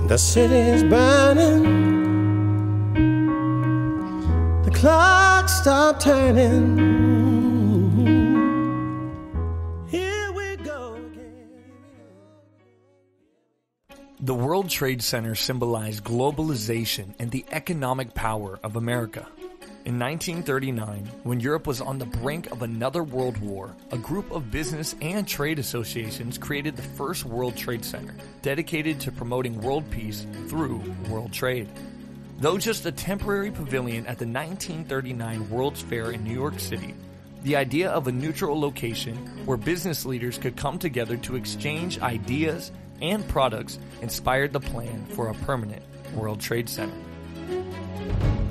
The city's burning, the clock stopped turning. Here we go again. The World Trade Center symbolized globalization and the economic power of America. In 1939, when Europe was on the brink of another world war, a group of business and trade associations created the first World Trade Center, dedicated to promoting world peace through world trade. Though just a temporary pavilion at the 1939 World's Fair in New York City, the idea of a neutral location where business leaders could come together to exchange ideas and products inspired the plan for a permanent World Trade Center.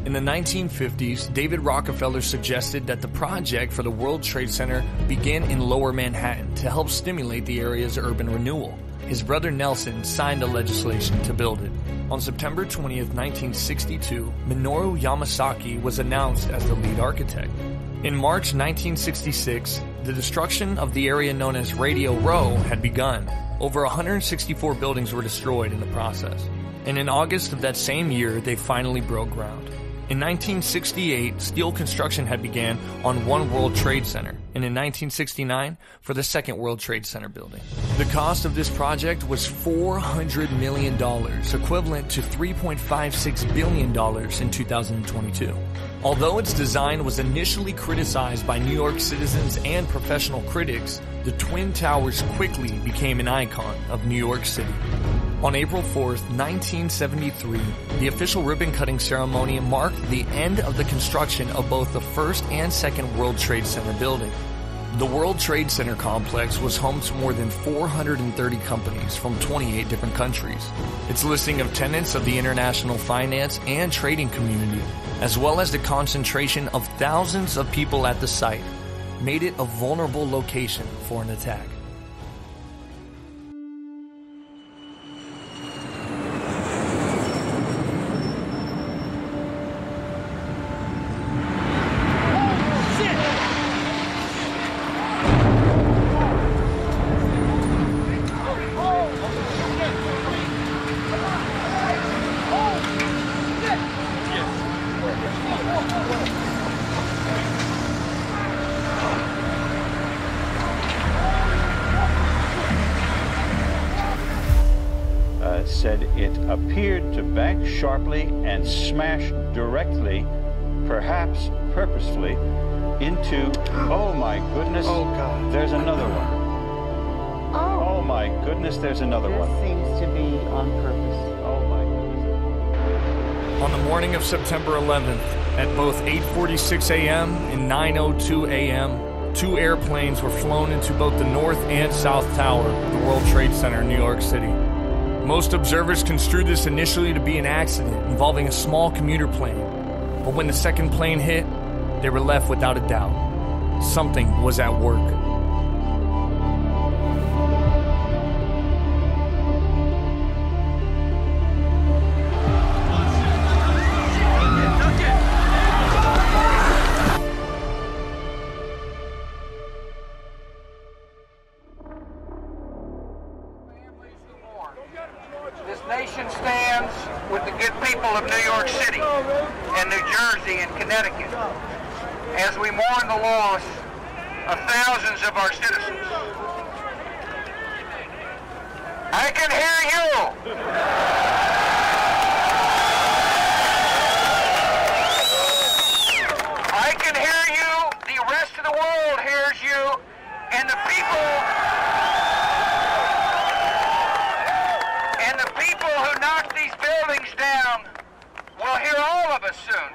In the 1950s, David Rockefeller suggested that the project for the World Trade Center begin in Lower Manhattan to help stimulate the area's urban renewal. His brother Nelson signed the legislation to build it. On September 20th, 1962, Minoru Yamasaki was announced as the lead architect. In March 1966, the destruction of the area known as Radio Row had begun. Over 164 buildings were destroyed in the process. And in August of that same year, they finally broke ground. In 1968, steel construction had began on One World Trade Center, and in 1969, for the Second World Trade Center building. The cost of this project was $400 million, equivalent to $3.56 billion in 2022. Although its design was initially criticized by New York citizens and professional critics, the Twin Towers quickly became an icon of New York City. On April 4th, 1973, the official ribbon-cutting ceremony marked the end of the construction of both the First and Second World Trade Center building. The World Trade Center complex was home to more than 430 companies from 28 different countries. Its listing of tenants of the international finance and trading community, as well as the concentration of thousands of people at the site, made it a vulnerable location for an attack. Said it appeared to bank sharply and smash directly, perhaps purposefully, into, oh my goodness, Oh, God. there's another one. Oh my goodness, there's another one. This seems to be on purpose. Oh my goodness. On the morning of September 11th, at both 8:46 a.m. and 9:02 a.m., two airplanes were flown into both the North and South Tower of the World Trade Center in New York City. Most observers construed this initially to be an accident involving a small commuter plane, but when the second plane hit, they were left without a doubt. Something was at work. This nation stands with the good people of New York City and New Jersey and Connecticut as we mourn the loss of thousands of our citizens. I can hear you. I can hear you. The rest of the world hears you. And the people who knocked these buildings down will hear all of us soon.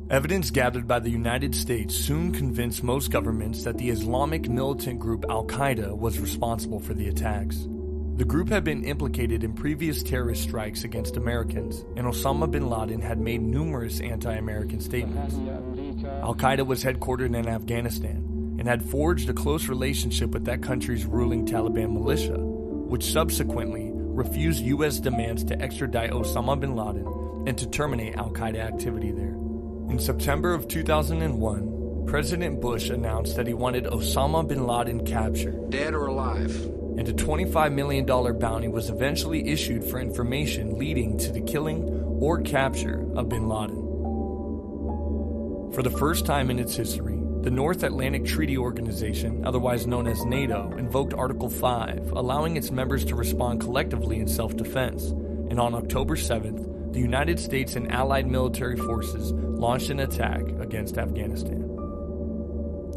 Evidence gathered by the United States soon convinced most governments that the Islamic militant group Al-Qaeda was responsible for the attacks. The group had been implicated in previous terrorist strikes against Americans, and Osama bin Laden had made numerous anti-American statements. Al-Qaeda was headquartered in Afghanistan and had forged a close relationship with that country's ruling Taliban militia, which subsequently refused U.S. demands to extradite Osama bin Laden and to terminate Al-Qaeda activity there. In September of 2001, President Bush announced that he wanted Osama bin Laden captured. Dead or alive. And a $25 million bounty was eventually issued for information leading to the killing or capture of bin Laden. For the first time in its history, the North Atlantic Treaty Organization, otherwise known as NATO, invoked Article 5, allowing its members to respond collectively in self-defense. And on October 7th, the United States and allied military forces launched an attack against Afghanistan.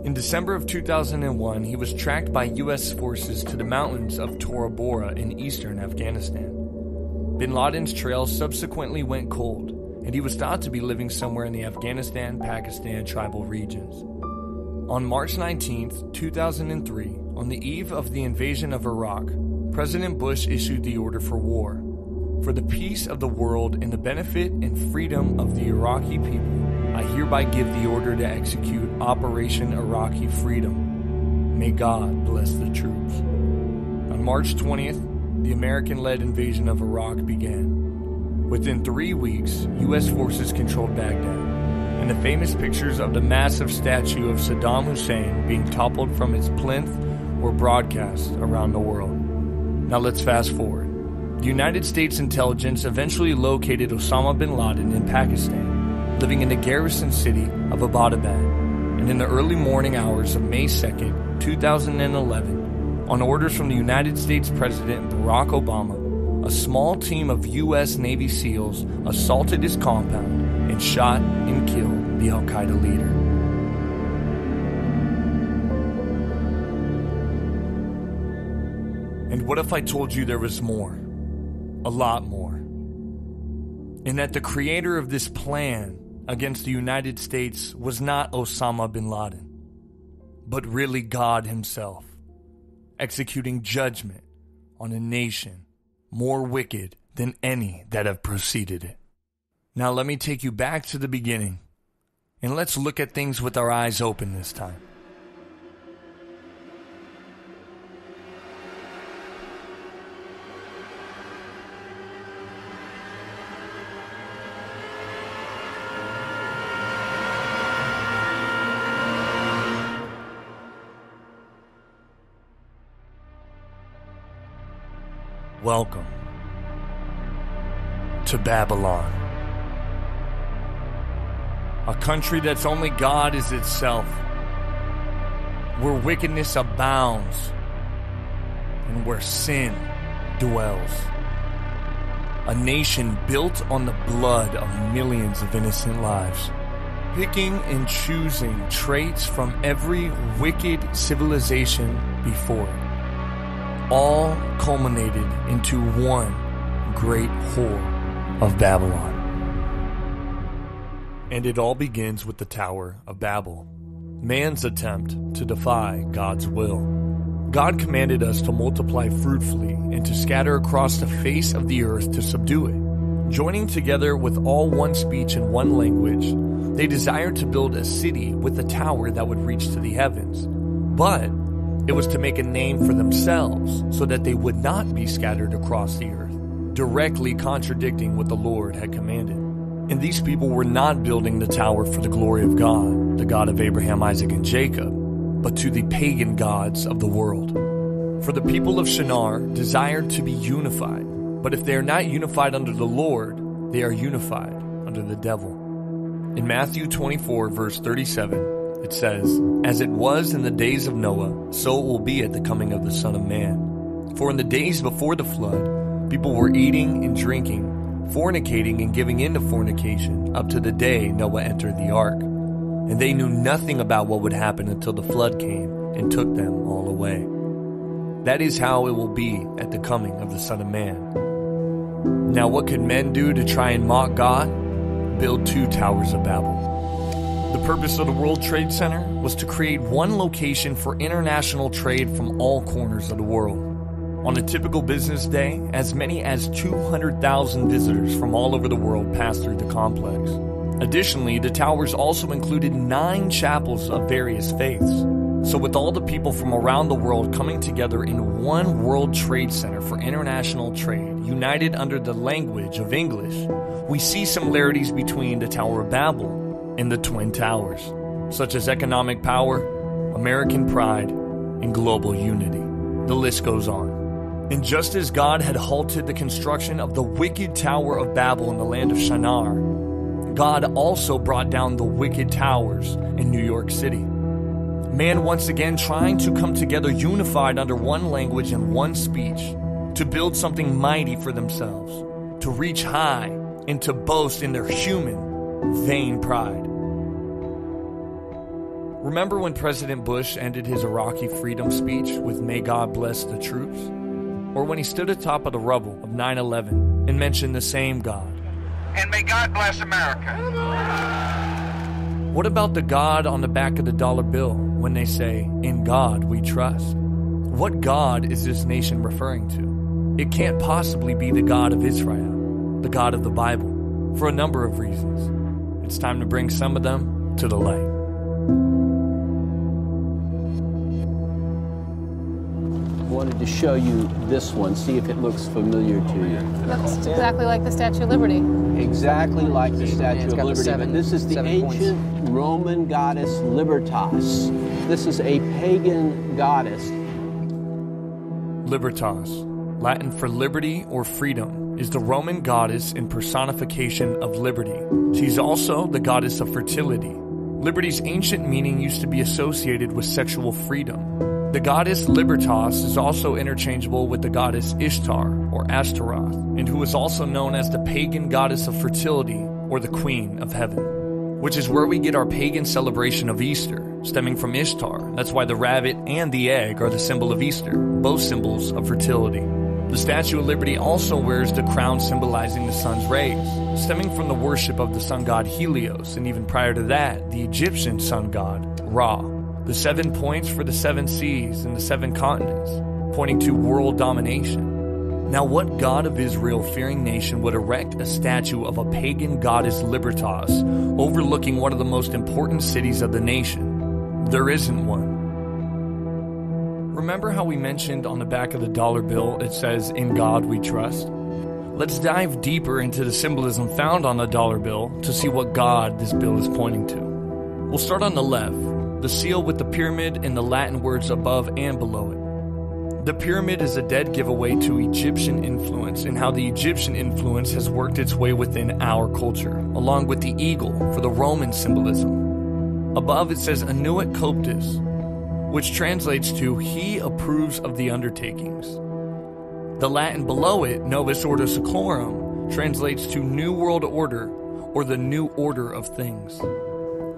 In December of 2001, he was tracked by U.S. forces to the mountains of Tora Bora in eastern Afghanistan. Bin Laden's trail subsequently went cold, and he was thought to be living somewhere in the Afghanistan-Pakistan tribal regions. On March 19, 2003, on the eve of the invasion of Iraq, President Bush issued the order for war. For the peace of the world and the benefit and freedom of the Iraqi people, I hereby give the order to execute Operation Iraqi Freedom. May God bless the troops. On March 20th, the American-led invasion of Iraq began. Within 3 weeks, U.S. forces controlled Baghdad, and the famous pictures of the massive statue of Saddam Hussein being toppled from its plinth were broadcast around the world. Now let's fast forward. The United States intelligence eventually located Osama bin Laden in Pakistan, living in the garrison city of Abbottabad, and in the early morning hours of May 2nd, 2011, on orders from the United States President Barack Obama, a small team of U.S. Navy SEALs assaulted his compound and shot and killed the Al-Qaeda leader. And what if I told you there was more? A lot more. And that the creator of this plan against the United States was not Osama bin Laden, but really God himself, executing judgment on a nation more wicked than any that have preceded it. Now let me take you back to the beginning, and let's look at things with our eyes open this time. Welcome to Babylon, a country that's only God is itself, where wickedness abounds and where sin dwells. A nation built on the blood of millions of innocent lives, picking and choosing traits from every wicked civilization before it, all culminated into one great whore of Babylon. And it all begins with the Tower of Babel, man's attempt to defy God's will. God commanded us to multiply fruitfully and to scatter across the face of the earth to subdue it. Joining together with all one speech and one language, they desired to build a city with a tower that would reach to the heavens. But it was to make a name for themselves so that they would not be scattered across the earth, directly contradicting what the Lord had commanded. And these people were not building the tower for the glory of God, the God of Abraham, Isaac, and Jacob, but to the pagan gods of the world. For the people of Shinar desired to be unified, but if they are not unified under the Lord, they are unified under the devil. In Matthew 24, verse 37, it says, "As it was in the days of Noah, so it will be at the coming of the Son of Man. For in the days before the flood, people were eating and drinking, fornicating and giving in to fornication, up to the day Noah entered the ark. And they knew nothing about what would happen until the flood came and took them all away. That is how it will be at the coming of the Son of Man. Now what could men do to try and mock God? Build 2 towers of Babel. The purpose of the World Trade Center was to create one location for international trade from all corners of the world. On a typical business day, as many as 200,000 visitors from all over the world passed through the complex. Additionally, the towers also included 9 chapels of various faiths. So with all the people from around the world coming together in one World Trade Center for international trade, united under the language of English, we see similarities between the Tower of Babel and the Twin Towers, such as economic power, American pride, and global unity. The list goes on. And just as God had halted the construction of the wicked Tower of Babel in the land of Shinar, God also brought down the wicked towers in New York City. Man once again trying to come together unified under one language and one speech to build something mighty for themselves, to reach high and to boast in their human, vain pride. Remember when President Bush ended his Iraqi freedom speech with "May God bless the troops"? Or when he stood atop of the rubble of 9/11 and mentioned the same God? And may God bless America. What about the God on the back of the dollar bill when they say, "In God we trust"? What God is this nation referring to? It can't possibly be the God of Israel, the God of the Bible, for a number of reasons. It's time to bring some of them to the light. I wanted to show you this one, see if it looks familiar to you. Looks exactly like the Statue of Liberty. Exactly like the Statue of got the Liberty, but this is the ancient Roman goddess Libertas. This is a pagan goddess. Libertas, Latin for liberty or freedom, is the Roman goddess and personification of liberty. She's also the goddess of fertility. Liberty's ancient meaning used to be associated with sexual freedom. The goddess Libertas is also interchangeable with the goddess Ishtar or Ashtaroth, and who is also known as the pagan goddess of fertility or the Queen of Heaven, which is where we get our pagan celebration of Easter, stemming from Ishtar. That's why the rabbit and the egg are the symbol of Easter, both symbols of fertility. The Statue of Liberty also wears the crown symbolizing the sun's rays, stemming from the worship of the sun god Helios, and even prior to that, the Egyptian sun god Ra. The 7 points for the 7 seas and the 7 continents, pointing to world domination. Now, what God of Israel-fearing nation would erect a statue of a pagan goddess Libertas overlooking one of the most important cities of the nation? There isn't one. Remember how we mentioned on the back of the dollar bill it says, "In God we trust"? Let's dive deeper into the symbolism found on the dollar bill to see what God this bill is pointing to. We'll start on the left. The seal with the pyramid and the Latin words above and below it. The pyramid is a dead giveaway to Egyptian influence and how the Egyptian influence has worked its way within our culture, along with the eagle for the Roman symbolism. Above it says Annuit Coptus, which translates to "He approves of the undertakings." The Latin below it, Novus Ordo Seclorum, translates to New World Order or the New Order of Things.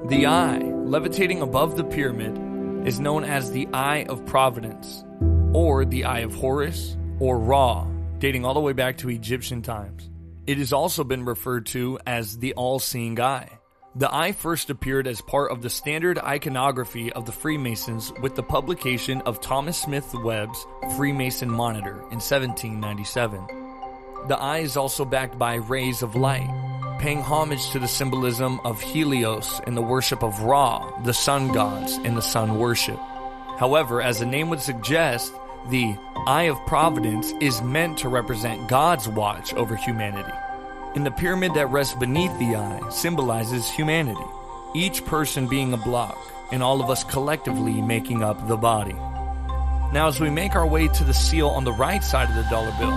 The eye, levitating above the pyramid, is known as the Eye of Providence, or the Eye of Horus, or Ra, dating all the way back to Egyptian times. It has also been referred to as the All-Seeing Eye. The eye first appeared as part of the standard iconography of the Freemasons with the publication of Thomas Smith Webb's Freemason Monitor in 1797. The eye is also backed by rays of light, paying homage to the symbolism of Helios and the worship of Ra, the sun gods, and the sun worship. However, as the name would suggest, the Eye of Providence is meant to represent God's watch over humanity. And the pyramid that rests beneath the eye symbolizes humanity, each person being a block, and all of us collectively making up the body. Now, as we make our way to the seal on the right side of the dollar bill,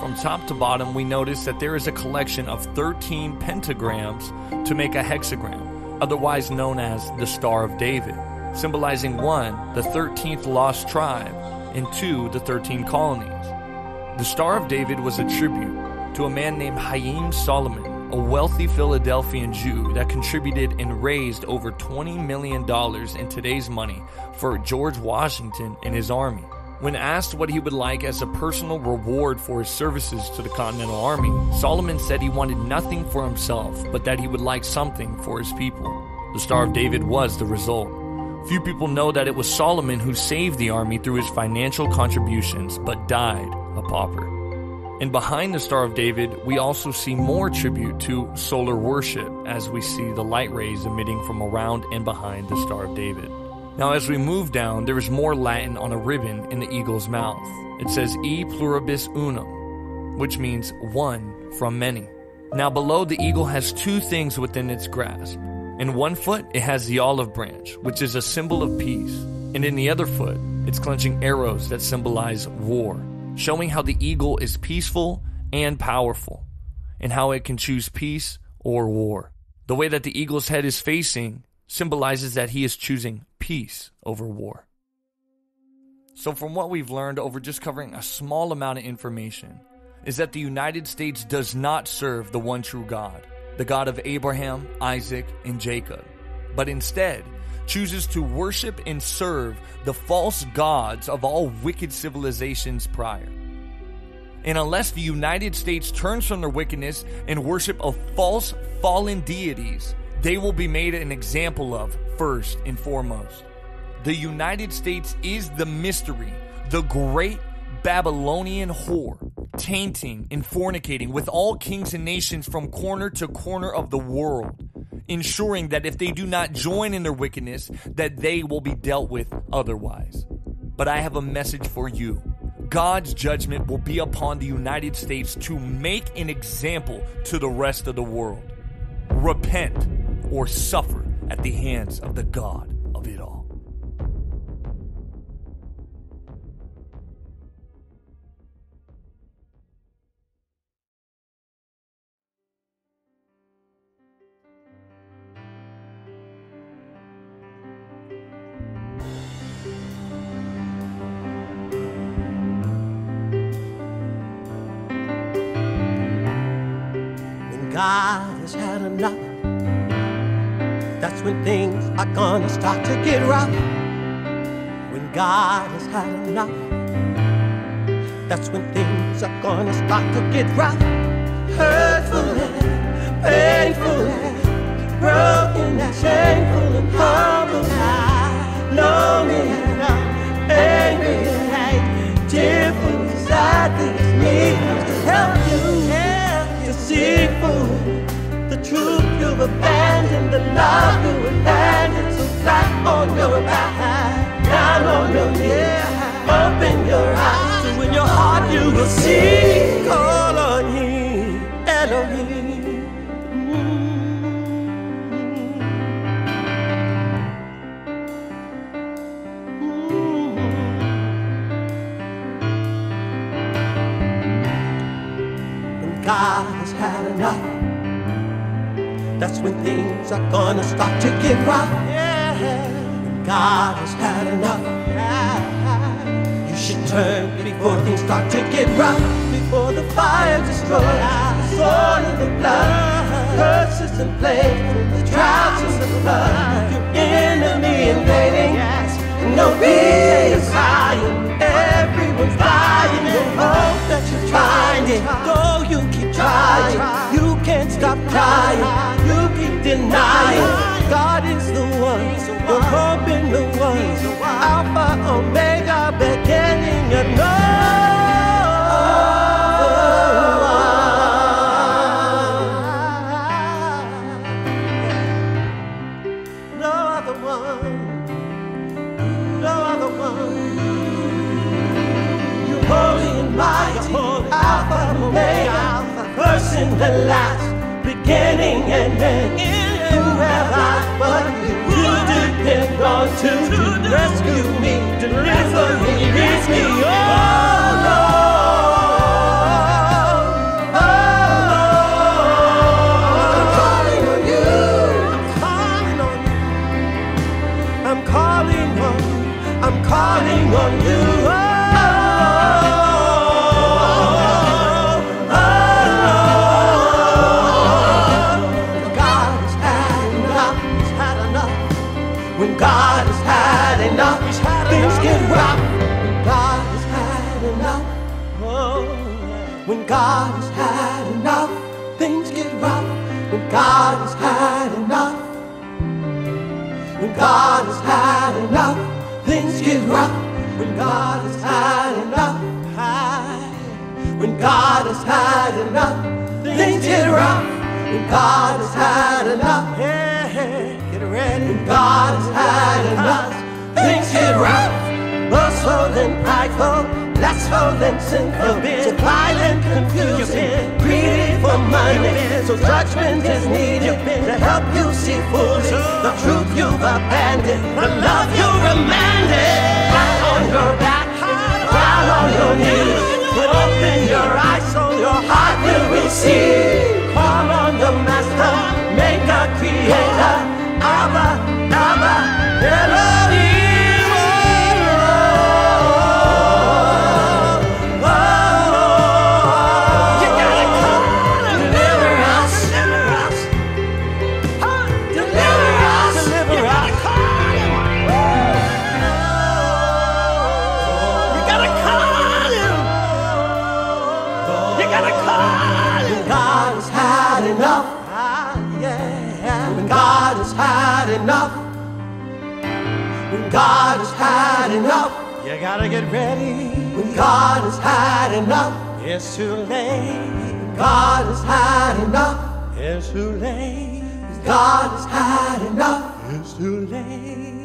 from top to bottom, we notice that there is a collection of 13 pentagrams to make a hexagram, otherwise known as the Star of David, symbolizing 1, the 13th lost tribe, and 2, the 13 colonies. The Star of David was a tribute to a man named Haym Salomon, a wealthy Philadelphian Jew that contributed and raised over $20 million in today's money for George Washington and his army. When asked what he would like as a personal reward for his services to the Continental Army, Solomon said he wanted nothing for himself, but that he would like something for his people. The Star of David was the result. Few people know that it was Solomon who saved the army through his financial contributions, but died a pauper. And behind the Star of David, we also see more tribute to solar worship, as we see the light rays emitting from around and behind the Star of David. Now, as we move down, there is more Latin on a ribbon in the eagle's mouth. It says E pluribus unum, which means one from many. Now, below, the eagle has 2 things within its grasp. In one foot, it has the olive branch, which is a symbol of peace. And in the other foot, it's clenching arrows that symbolize war, showing how the eagle is peaceful and powerful, and how it can choose peace or war. The way that the eagle's head is facing symbolizes that he is choosing peace over war. So from what we've learned over just covering a small amount of information, is that the United States does not serve the one true God, the God of Abraham, Isaac, and Jacob, but instead chooses to worship and serve the false gods of all wicked civilizations prior. And unless the United States turns from their wickedness and worship of false fallen deities, they will be made an example of first and foremost. The United States is the mystery, the great Babylonian whore, tainting and fornicating with all kings and nations from corner to corner of the world, ensuring that if they do not join in their wickedness, that they will be dealt with otherwise. But I have a message for you. God's judgment will be upon the United States to make an example to the rest of the world. Repent or suffer at the hands of the God of it all. God has had enough. That's when things are gonna start to get rough. When God has had enough, that's when things are gonna start to get rough. Hurtful and painful and broken and shameful and humble and lonely and angry and tearful and sad things need to help you. Deceitful, the truth you've abandoned, the love you abandoned, so flat on your back, down on your knees, open your eyes, so in your heart you will see, call on Him, Elohim. God has had enough. That's when things are gonna start to get rough. Yeah. God has had enough. You should turn before things start to get rough. Before the fire destroys the sword and the blood, curses and plagues, the droughts and the flood. Your enemy invading, and no peace is crying. Everyone's dying. You hope that you're trying it. Go, you keep trying. You can't stop trying. You keep denying. God is the one. Your hope in the one. Alpha, Omega, beginning and no other one. No other one. You're holy and mighty, Alpha, Omega, first and the last, beginning and end. Who have I but you? Who depend on to rescue me, deliver me, reach me? Oh Lord. I'm calling on you. Oh, God has had enough. He's had enough. When God has had enough, things get rough. When God has had enough. Oh, when God has had enough, things get rough. When God has had enough. When God has had enough, things get rough. When God has had enough. When God has had enough, things get rough. When God has had enough. Get ready. When God has had enough, things get rough. Boastful and prideful, less lustful and sinful, so violent, confusing, greedy for money. So judgment is needed to help you see fully the truth you've abandoned, the love you remanded. Flat on your back, down on your knees, open your eyes so your heart will receive. Call on the Master, Maker, Creator, Abba, Elohim. When God has had enough, you gotta get ready. When God has had enough, it's too late. When God has had enough, it's too late. When God has had enough, it's too late.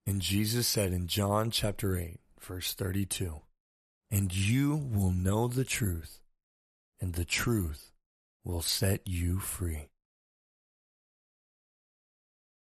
And Jesus said in John chapter 8, verse 32, "And you will know the truth, and the truth will set you free."